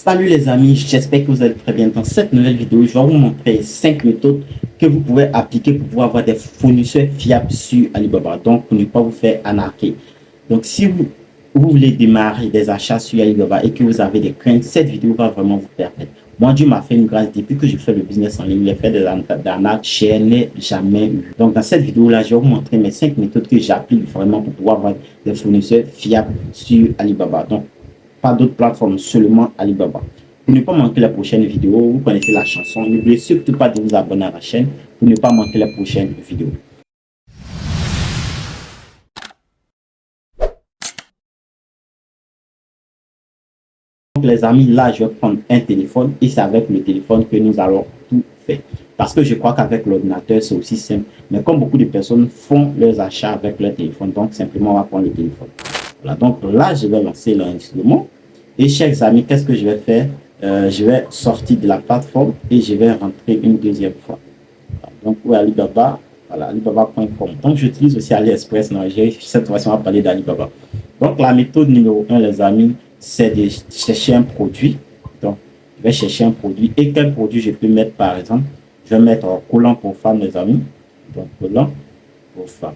Salut les amis, j'espère que vous allez très bien. Dans cette nouvelle vidéo, je vais vous montrer 5 méthodes que vous pouvez appliquer pour pouvoir avoir des fournisseurs fiables sur Alibaba. Donc, pour ne pas vous faire arnaquer. Donc, si vous voulez démarrer des achats sur Alibaba et que vous avez des craintes, cette vidéo va vraiment vous permettre. Moi, Dieu m'a fait une grâce depuis que je fais le business en ligne, j'ai fait des arnaques, je n'ai jamais eu. Donc, dans cette vidéo-là, je vais vous montrer mes 5 méthodes que j'applique vraiment pour pouvoir avoir des fournisseurs fiables sur Alibaba. Donc, pas d'autres plateformes, seulement Alibaba. Pour ne pas manquer la prochaine vidéo, vous connaissez la chanson. N'oubliez surtout pas de vous abonner à la chaîne pour ne pas manquer la prochaine vidéo. Donc les amis, là je vais prendre un téléphone et c'est avec le téléphone que nous allons tout faire. Parce que je crois qu'avec l'ordinateur c'est aussi simple. Mais comme beaucoup de personnes font leurs achats avec leur téléphone, donc simplement on va prendre le téléphone. Voilà, donc là je vais lancer l'enregistrement. Et chers amis, qu'est-ce que je vais faire? Je vais sortir de la plateforme et je vais rentrer une deuxième fois. Voilà, donc pour Alibaba, voilà, alibaba.com. Donc j'utilise aussi AliExpress. Non, cette fois-ci on va parler d'Alibaba. Donc la méthode numéro 1, les amis, c'est de chercher un produit. Donc je vais chercher un produit. Et quel produit je peux mettre par exemple? Je vais mettre collant pour femme, les amis. Donc collant pour femme.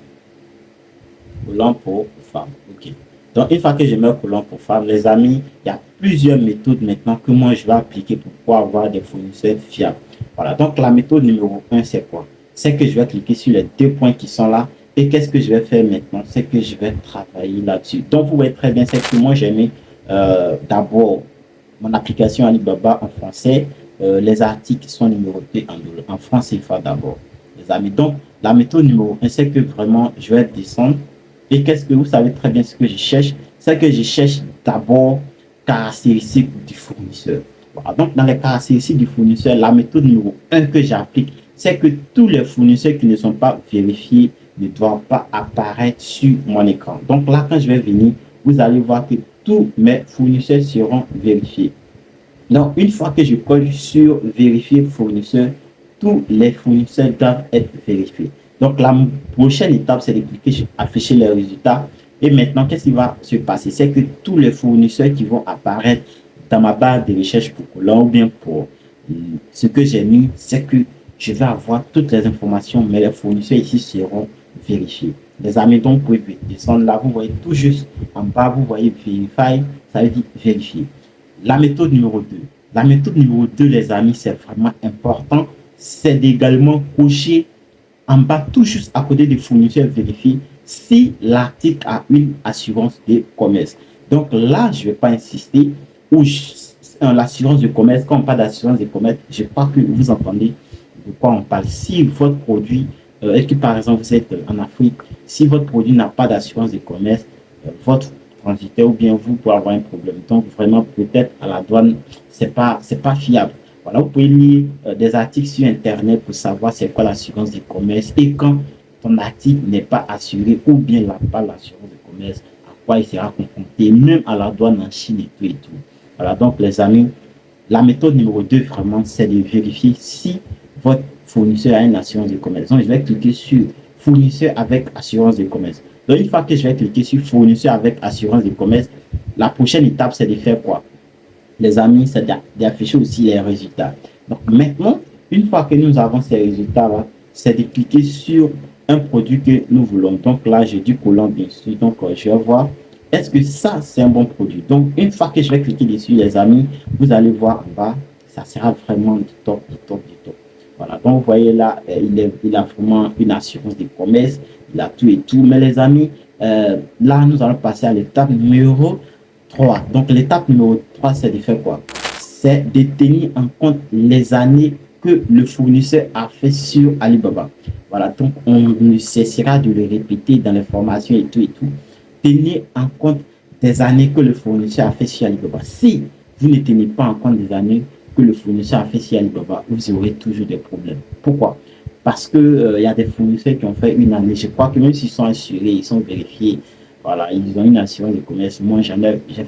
Collant pour femme. Ok. Donc, une fois que je mets collant pour femme, les amis, il y a plusieurs méthodes maintenant que moi je vais appliquer pour pouvoir avoir des fournisseurs fiables. Voilà. Donc, la méthode numéro 1, c'est quoi? C'est que je vais cliquer sur les deux points qui sont là. Et qu'est-ce que je vais faire maintenant? C'est que je vais travailler là-dessus. Donc, vous voyez très bien, c'est que moi j'ai mis d'abord mon application Alibaba en français. Les articles sont numérotés en français d'abord, les amis. Donc, la méthode numéro 1, c'est que vraiment, je vais descendre. Et qu'est-ce que vous savez très bien ce que je cherche? C'est que je cherche d'abord caractéristiques du fournisseur. Voilà. Donc, dans les caractéristiques du fournisseur, la méthode numéro 1 que j'applique, c'est que tous les fournisseurs qui ne sont pas vérifiés ne doivent pas apparaître sur mon écran. Donc là, quand je vais venir, vous allez voir que tous mes fournisseurs seront vérifiés. Donc, une fois que je colle sur vérifier fournisseur, tous les fournisseurs doivent être vérifiés. Donc, la prochaine étape, c'est de cliquer sur afficher les résultats. Et maintenant, qu'est-ce qui va se passer? C'est que tous les fournisseurs qui vont apparaître dans ma barre de recherche pour collant ou bien pour ce que j'ai mis, c'est que je vais avoir toutes les informations, mais les fournisseurs ici seront vérifiés. Les amis, donc, vous pouvez descendre là, vous voyez tout juste en bas, vous voyez Verify, ça veut dire vérifier. La méthode numéro 2. La méthode numéro 2, les amis, c'est vraiment important. C'est d'également cocher en bas, tout juste à côté des fournisseurs vérifiés, si l'article a une assurance de commerce. Donc là, je ne vais pas insister. Ou l'assurance de commerce, quand on parle d'assurance de commerce, je crois que vous entendez de quoi on parle. Si votre produit, est-ce que par exemple vous êtes en Afrique, si votre produit n'a pas d'assurance de commerce, votre transitaire ou bien vous pouvez avoir un problème. Donc vraiment, peut-être à la douane, c'est pas fiable. Voilà, vous pouvez lire des articles sur Internet pour savoir c'est quoi l'assurance de commerce et quand ton article n'est pas assuré ou bien n'a pas l'assurance de commerce, à quoi il sera confronté, même à la douane en Chine et tout et tout. Voilà, donc les amis, la méthode numéro 2, vraiment, c'est de vérifier si votre fournisseur a une assurance de commerce. Donc, je vais cliquer sur fournisseur avec assurance de commerce. Donc, une fois que je vais cliquer sur fournisseur avec assurance de commerce, la prochaine étape, c'est de faire quoi? Les amis, c'est d'afficher aussi les résultats. Donc maintenant, une fois que nous avons ces résultats-là, c'est de cliquer sur un produit que nous voulons. Donc là, j'ai du collant, bien sûr. Donc je vais voir, est-ce que ça, c'est un bon produit? Donc une fois que je vais cliquer dessus, les amis, vous allez voir en bas, ça sera vraiment du top, du top, du top. Voilà, donc vous voyez là, il a vraiment une assurance de commerce, il a tout et tout. Mais les amis, là, nous allons passer à l'étape numéro 3. Donc l'étape numéro 3, c'est de faire quoi? C'est de tenir en compte les années que le fournisseur a fait sur Alibaba. Voilà, donc on ne cessera de le répéter dans les formations et tout et tout. Tenez en compte des années que le fournisseur a fait sur Alibaba. Si vous ne tenez pas en compte des années que le fournisseur a fait sur Alibaba, vous aurez toujours des problèmes. Pourquoi? Parce que y a des fournisseurs qui ont fait une année. Je crois que même s'ils sont assurés, ils sont vérifiés. Voilà, ils ont une assurance de commerce. Moi, j'ai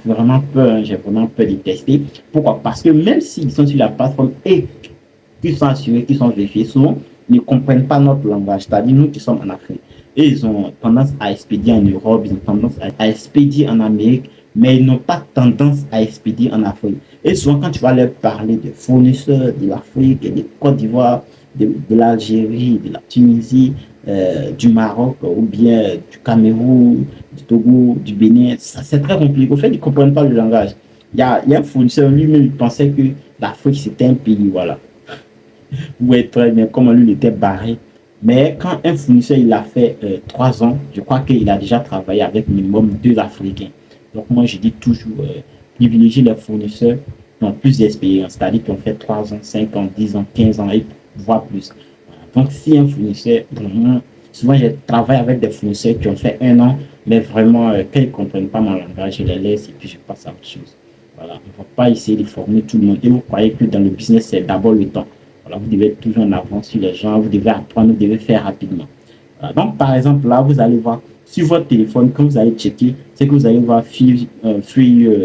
vraiment peur, j'ai vraiment peur de tester. Pourquoi? Parce que même s'ils sont sur la plateforme et qu'ils sont assurés, qu'ils sont vérifiés, souvent, ils ne comprennent pas notre langage. C'est-à-dire, nous qui sommes en Afrique. Et ils ont tendance à expédier en Europe, ils ont tendance à expédier en Amérique. mais ils n'ont pas tendance à expédier en Afrique. Et souvent, quand tu vas leur parler de fournisseurs de l'Afrique, de Côte d'Ivoire, de l'Algérie, de la Tunisie, du Maroc ou bien du Cameroun, du Togo, du Bénin, c'est très compliqué. Au fait, ils ne comprennent pas le langage. Il y a un fournisseur, lui-même, il pensait que l'Afrique, c'était un pays, voilà. Vous voyez très bien comment lui, il était barré. Mais quand un fournisseur, il a fait 3 ans, je crois qu'il a déjà travaillé avec minimum 2 Africains. Donc, moi, je dis toujours, privilégier les fournisseurs qui ont plus d'expérience, c'est-à-dire qui ont fait 3 ans, 5 ans, 10 ans, 15 ans, et voire plus. Voilà. Donc, si un fournisseur, vraiment, souvent, je travaille avec des fournisseurs qui ont fait 1 an, mais vraiment, quand ils ne comprennent pas mon langage, je les laisse et puis je passe à autre chose. Voilà. On ne va pas essayer de former tout le monde. Et vous croyez que dans le business, c'est d'abord le temps. Voilà, vous devez être toujours en avance sur les gens, vous devez apprendre, vous devez faire rapidement. Voilà. Donc, par exemple, là, vous allez voir sur votre téléphone, quand vous allez checker, c'est que vous allez voir free,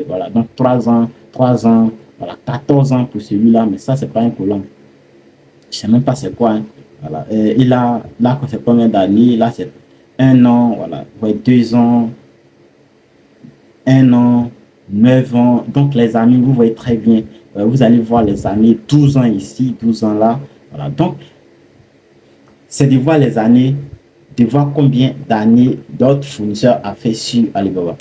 voilà, donc 3 ans, voilà, 14 ans pour celui-là, mais ça, c'est pas un colon. Je sais même pas c'est quoi. Hein. Voilà. Et là, c'est combien d'années? Là, c'est 1 an, voilà, vous voyez, 2 ans, 1 an, 9 ans. Donc, les amis, vous voyez très bien. Vous allez voir les années, 12 ans ici, 12 ans là. Voilà. Donc, c'est de voir les années, de voir combien d'années d'autres fournisseurs a fait sur Alibaba.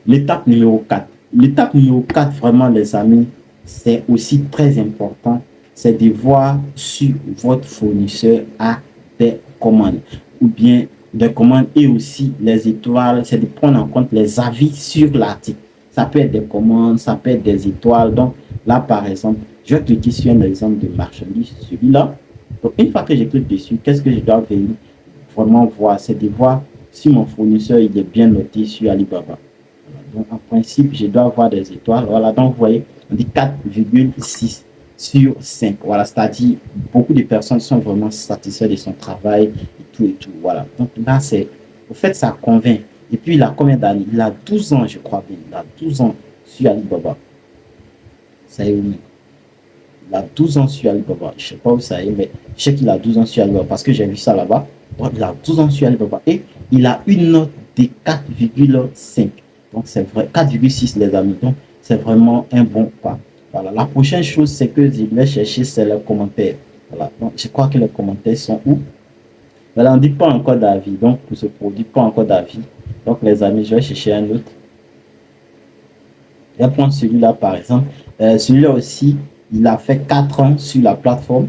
L'étape numéro 4. L'étape numéro 4, vraiment, les amis, c'est aussi très important. C'est de voir si votre fournisseur a des commandes ou bien des commandes et aussi les étoiles. C'est de prendre en compte les avis sur l'article. Ça peut être des commandes, ça peut être des étoiles. Donc, là, par exemple, je vais cliquer sur un exemple de marchandise, celui-là. Donc, une fois que je clique dessus, qu'est-ce que je dois venir vraiment voir? C'est de voir si mon fournisseur il est bien noté sur Alibaba. Donc, en principe, je dois avoir des étoiles. Voilà, donc vous voyez, on dit 4,6 sur 5. Voilà, c'est-à-dire, beaucoup de personnes sont vraiment satisfaites de son travail et tout et tout. Voilà, donc là, c'est, au fait, ça convainc. Et puis, il a combien d'années? Il a 12 ans, je crois bien. Il a 12 ans sur Alibaba. Ça y est, oui. Il a 12 ans sur Alibaba. Je ne sais pas où ça est, mais je sais qu'il a 12 ans sur Alibaba parce que j'ai vu ça là-bas. Donc, il a 12 ans sur Alibaba et il a une note de 4,5. Donc, c'est vrai, 4,6 les amis. Donc, c'est vraiment un bon pas. Voilà. La prochaine chose, c'est que je vais chercher, c'est les commentaires. Voilà. Donc, je crois que les commentaires sont où? Voilà, on ne dit pas encore d'avis. Donc, pour ce produit, pas encore d'avis. Donc, les amis, je vais chercher un autre. Je vais prendre celui-là, par exemple. Celui-là aussi, il a fait 4 ans sur la plateforme.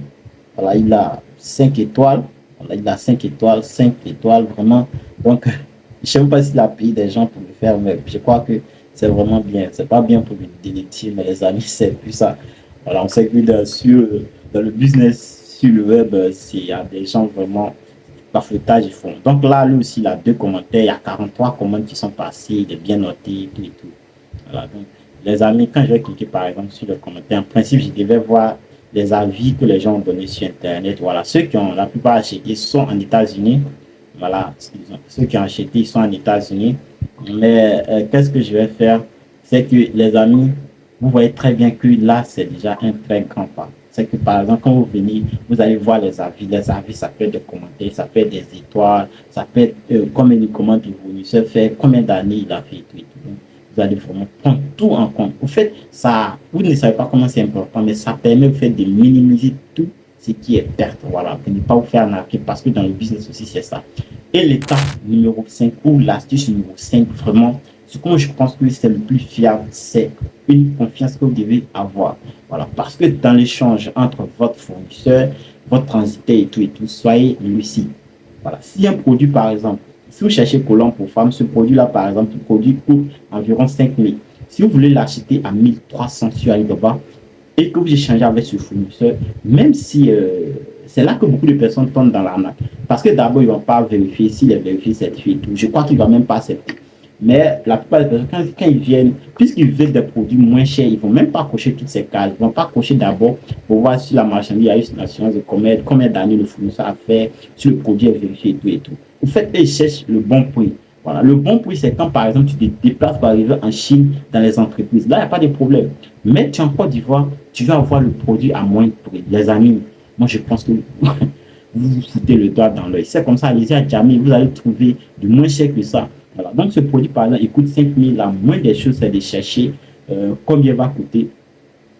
Voilà, il a 5 étoiles. Voilà, il a 5 étoiles, 5 étoiles, vraiment. Donc, je ne sais même pas s'il a payé des gens pour le faire, mais je crois que c'est vraiment bien. C'est pas bien pour le délecter, mais les amis, c'est plus ça. Voilà, on sait que dans le business, sur le web, il y a des gens vraiment parfaitage ils font. Donc là, lui aussi, il a 2 commentaires. Il y a 43 commandes qui sont passées. Il est bien noté, tout et tout. Voilà, donc, les amis, quand je vais cliquer par exemple sur le commentaire, en principe, je devais voir les avis que les gens ont donnés sur Internet. Voilà, ceux qui ont la plupart acheté sont en États-Unis. Voilà, ceux qui ont acheté, ils sont en États-Unis. Mais qu'est-ce que je vais faire? C'est que les amis, vous voyez très bien que là, c'est déjà un très grand pas. C'est que par exemple, quand vous venez, vous allez voir les avis. Les avis, ça peut être des commentaires, ça peut être des étoiles, ça peut être combien de commandes le fournisseur fait, combien d'années il a fait, tout et tout. Donc, vous allez vraiment prendre tout en compte. Au fait, ça, vous ne savez pas comment c'est important, mais ça permet au fait de minimiser tout ce qui est perte. Voilà, de ne pas vous faire arnaquer parce que dans le business aussi, c'est ça. Et l'étape numéro 5 ou l'astuce numéro 5, vraiment, ce que je pense que c'est le plus fiable, c'est une confiance que vous devez avoir. Voilà, parce que dans l'échange entre votre fournisseur, votre transitaire et tout, soyez lucide. Voilà, si un produit, par exemple, si vous cherchez collant pour femme, ce produit-là, par exemple, le produit coûte environ 5 000. Si vous voulez l'acheter à 1300 sur Alibaba et que vous échangez avec ce fournisseur, même si c'est là que beaucoup de personnes tombent dans l'arnaque. Parce que d'abord, ils ne vont pas vérifier s'il est vérifié, certifié et tout. Je crois qu'il ne va même pas accepter. Mais la plupart des personnes, quand ils viennent, puisqu'ils veulent des produits moins chers, ils ne vont même pas cocher toutes ces cases. Ils ne vont pas cocher d'abord pour voir si la marchandise a eu une assurance de commerce, combien d'années le fournisseur a fait, si le produit est vérifié et tout et tout. Vous faites, ils cherchent le bon prix. Voilà. Le bon prix, c'est quand, par exemple, tu te déplaces pour arriver en Chine dans les entreprises. Là, il n'y a pas de problème. Mais tu es en Côte d'Ivoire, tu vas avoir le produit à moins de prix. Les amis, moi, je pense que vous vous foutez le doigt dans l'œil. C'est comme ça, allez-y à Djamé, vous allez trouver de moins cher que ça. Voilà. Donc, ce produit, par exemple, il coûte 5 000. La moindre des choses, c'est de chercher combien va coûter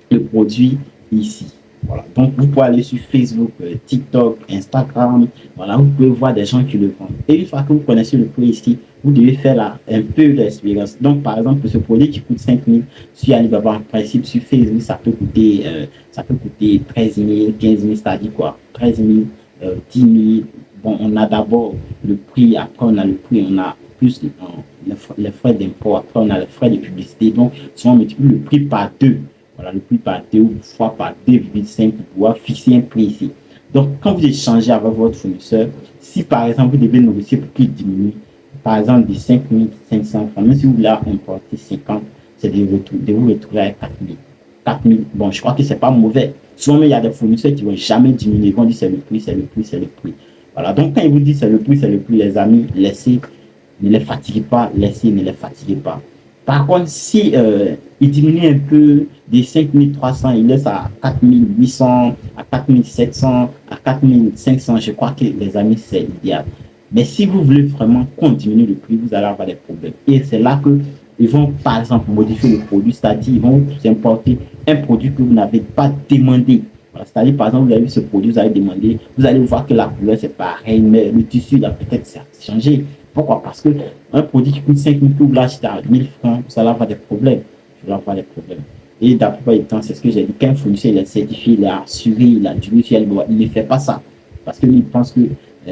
le produit ici. Voilà. Donc, vous pouvez aller sur Facebook, TikTok, Instagram. Voilà, vous pouvez voir des gens qui le vendent. Et une fois que vous connaissez le prix ici, vous devez faire un peu d'expérience. Donc, par exemple, ce produit qui coûte 5 000 sur Alibaba, en principe, sur Facebook, ça peut coûter 13 000, 15 000, c'est-à-dire quoi? 13 000, 10 000. Bon, on a d'abord le prix, après on a le prix, on a plus les frais d'import, après on a les frais de publicité. Donc, si on multiplie le prix par 2, voilà, le prix par 2 ou fois par 2,5 pour pouvoir fixer un prix ici. Donc, quand vous échangez avec votre fournisseur, si par exemple vous devez négocier pour qu'il diminue, par exemple de 5 500 francs, même si vous voulez importer 50, c'est de vous retrouver à 4 000. 4 000, bon, je crois que c'est pas mauvais. Souvent, il y a des fournisseurs qui ne vont jamais diminuer. Ils vont dire c'est le prix, c'est le prix, c'est le prix. Voilà, donc quand ils vous disent c'est le prix, les amis, laissez, ne les fatiguez pas, laissez, ne les fatiguez pas. Par contre, si il diminue un peu des 5 300, il laisse à 4 800, à 4 700, à 4 500, je crois que les amis, c'est idéal. Mais si vous voulez vraiment qu'on diminue le prix, vous allez avoir des problèmes. Et c'est là que ils vont, par exemple, modifier le produit, c'est-à-dire ils vont vous importer un produit que vous n'avez pas demandé. Voilà, c'est-à-dire, par exemple, vous avez vu ce produit, vous avez demandé, vous allez voir que la couleur, c'est pareil, mais le tissu, il a peut-être changé. Pourquoi? Parce que un produit qui coûte 5 000, que vous l'achetez à 1 000 francs, vous allez avoir des problèmes. Vous allez avoir des problèmes. Et dans la plupart du temps, c'est ce que j'ai dit, qu'un fournisseur, il est certifié, il est assuré, il a du logiciel, il ne fait pas ça. Parce qu'il pense que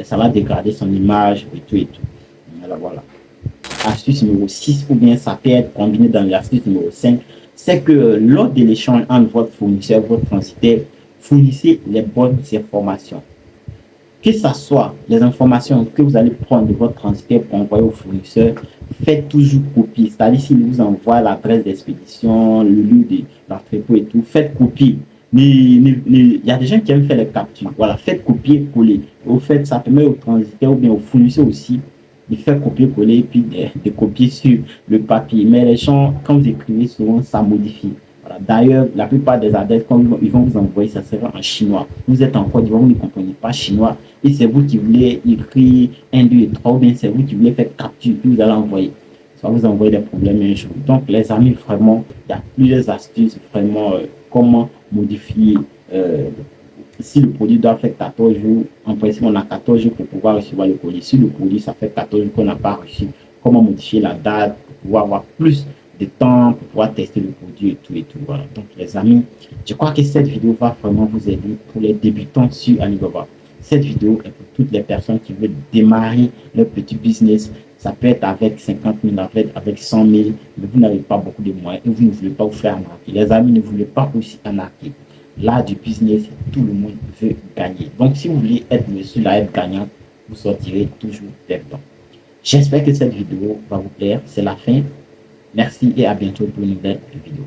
ça va dégrader son image et tout et tout. Alors voilà. Astuce numéro 6, ou bien ça peut être combiné dans l'astuce numéro 5, c'est que lors de l'échange entre votre fournisseur et votre transitaire, fournissez les bonnes informations. Que ce soit les informations que vous allez prendre de votre transitaire pour envoyer au fournisseur, faites toujours copie. C'est-à-dire, s'il vous envoie l'adresse d'expédition, le lieu de l'entrepôt et tout, faites copie. Il y a des gens qui aiment faire les captures. Voilà, faites copier-coller. Au fait, ça permet au transitaire ou bien au fournisseur aussi de faire copier-coller et puis de copier sur le papier. Mais les gens, quand vous écrivez, souvent, ça modifie. Voilà. D'ailleurs, la plupart des adresses, quand ils vont vous envoyer, ça sera en chinois. Vous êtes en Côte d'Ivoire, vous ne comprenez pas chinois. Et c'est vous qui voulez écrire 1, 2 et 3, ou bien c'est vous qui voulez faire capture, puis vous allez envoyer. Ça va vous envoyer des problèmes un jour. Donc, les amis, vraiment, il y a plusieurs astuces, vraiment, comment modifier. Si le produit doit faire 14 jours, en principe, on a 14 jours pour pouvoir recevoir le colis. Si le produit, ça fait 14 jours qu'on n'a pas reçu, comment modifier la date pour pouvoir avoir plus de temps pour pouvoir tester le produit et tout et tout. Voilà. Donc, les amis, je crois que cette vidéo va vraiment vous aider pour les débutants sur Alibaba. Cette vidéo est pour toutes les personnes qui veulent démarrer leur petit business. Ça peut être avec 50 000, avec 100 000, mais vous n'avez pas beaucoup de moyens et vous ne voulez pas vous faire arnaquer. Les amis ne voulaient pas aussi arnaquer. Là, du business, tout le monde veut gagner. Donc, si vous voulez être monsieur la être gagnant, vous sortirez toujours perdant. J'espère que cette vidéo va vous plaire. C'est la fin. Merci et à bientôt pour une nouvelle vidéo.